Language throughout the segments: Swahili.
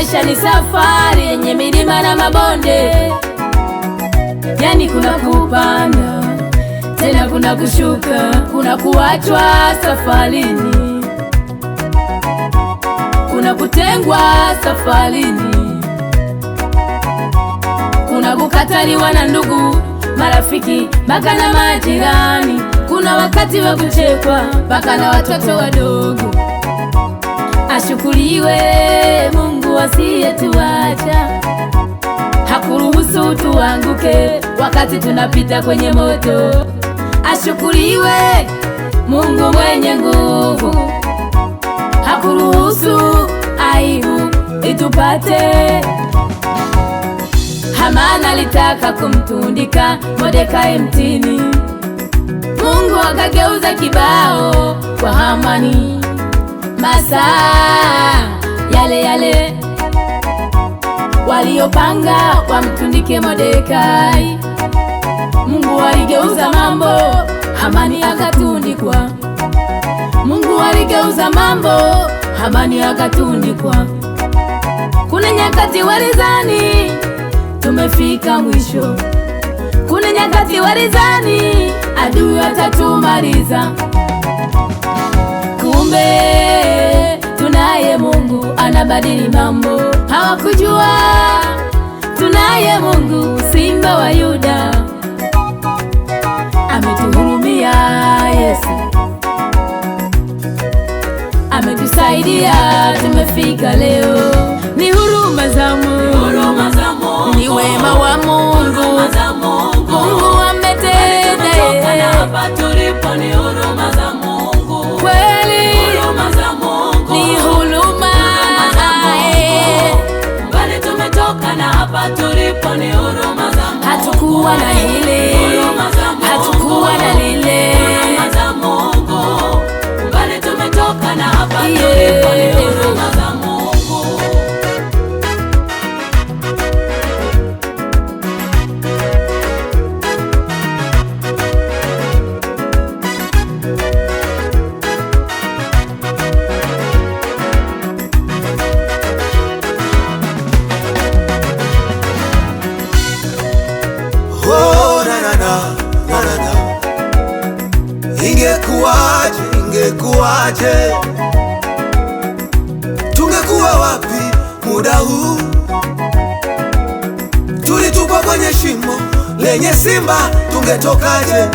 Maisha ni safari yenye milima na mabonde, yani kuna kupanda tena kuna kushuka, kuna kuachwa safarini, kuna kutengwa safarini, kuna kukataliwa na ndugu, marafiki, mpaka na majirani. Kuna wakati wa kuchekwa mpaka na watoto wadogo. Ashukuriwe Mungu asiyetuacha, hakuruhusu tuanguke wakati tunapita kwenye moto. Ashukuriwe Mungu mwenye nguvu, hakuruhusu aibu itupate. Hamani alitaka kumtundika Mordekai mtini, Mungu akageuza kibao kwa Hamani. Masaa yale yale waliopanga wamtundike Mordekai, Mungu aligeuza mambo, Hamani akatundikwa. Mungu aligeuza mambo, Hamani akatundikwa. Kuna nyakati walizani tumefika mwisho, kuna nyakati walizani adui atatumaliza. Kumbe tunaye Mungu anabadili mambo. Hawakujua tunaye Mungu simba wa Yuda. Ametuhurumia Yesu, ametusaidia tumefika leo. Ni huruma za Mungu, ni wema wa Mungu, Mungu ametenda. Hapa tulipo ni huruma za Mungu, Kweli huruma za Mungu, ni huruma. mbali tumetoka na hapa tulipo ni huruma za Mungu. Hatukuwa na hili, hatukuwa na lile, Huruma za Mungu, mbali tumetoka na hapa tulipo ni huruma za Mungu. Oh, na na na, na na na. Ingekuwaje, ingekuwaje, tungekuwa wapi muda huu? Tulitupwa kwenye shimo lenye simba, tungetokaje?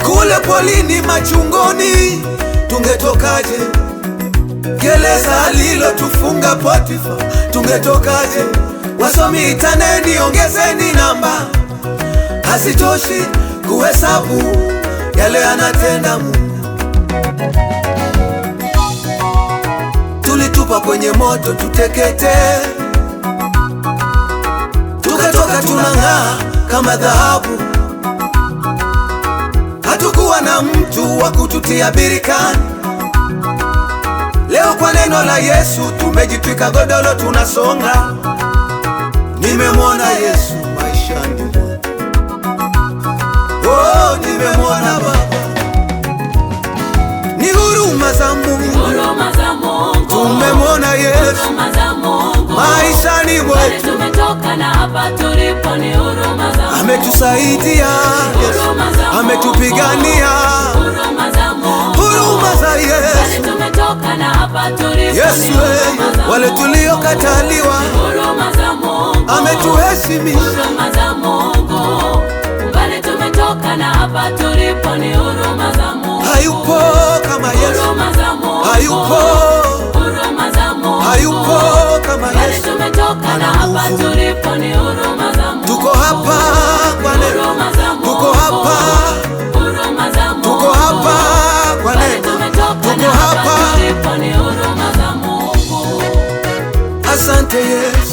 Kule polini machungoni, tungetokaje? Gereza alilotufunga Potifa, tungetokaje? Wasomi itaneni, ongezeni namba, hazitoshi kuhesabu yale anatenda Mungu. Tulitupa kwenye moto tutekete, tukatoka tunang'aa kama dhahabu. Hatukuwa na mtu wa kututia birikani. Leo kwa neno la Yesu tumejitwika godoro tunasonga. Nimemwona Yesu maishani mwangu, oh, nimemwona Baba. Ni huruma za Mungu, Huruma za Mungu, tumemwona Yesu huruma za Mungu, maishani mbali mwetu. tumetoka na hapa tulipo ni huruma za Mungu. Ametusaidia Yesu, ametupigania. Huruma za Mungu, Huruma za Yesu, tumetoka na hapa tulipo Yesu ni huruma za wale Mungu. tuliokataliwa Huruma za Mungu, ametuheshimisha. huruma za Mungu, mbali tumetoka na hapa tulipo ni huruma za Mungu. Hayupo kama Yesu, Huruma za Mungu, hayupo, huruma za Mungu, hayupo kama mbali Yesu. tumetoka na hapa tulipo ni huruma za Mungu. Tuko hapa kwa neno, Huruma za Mungu, tuko hapa, huruma za Mungu, tuko hapa kwa mbali neno, tumetoka tuko na hapa hapa. tulipo ni huruma za Mungu. Asante Yesu.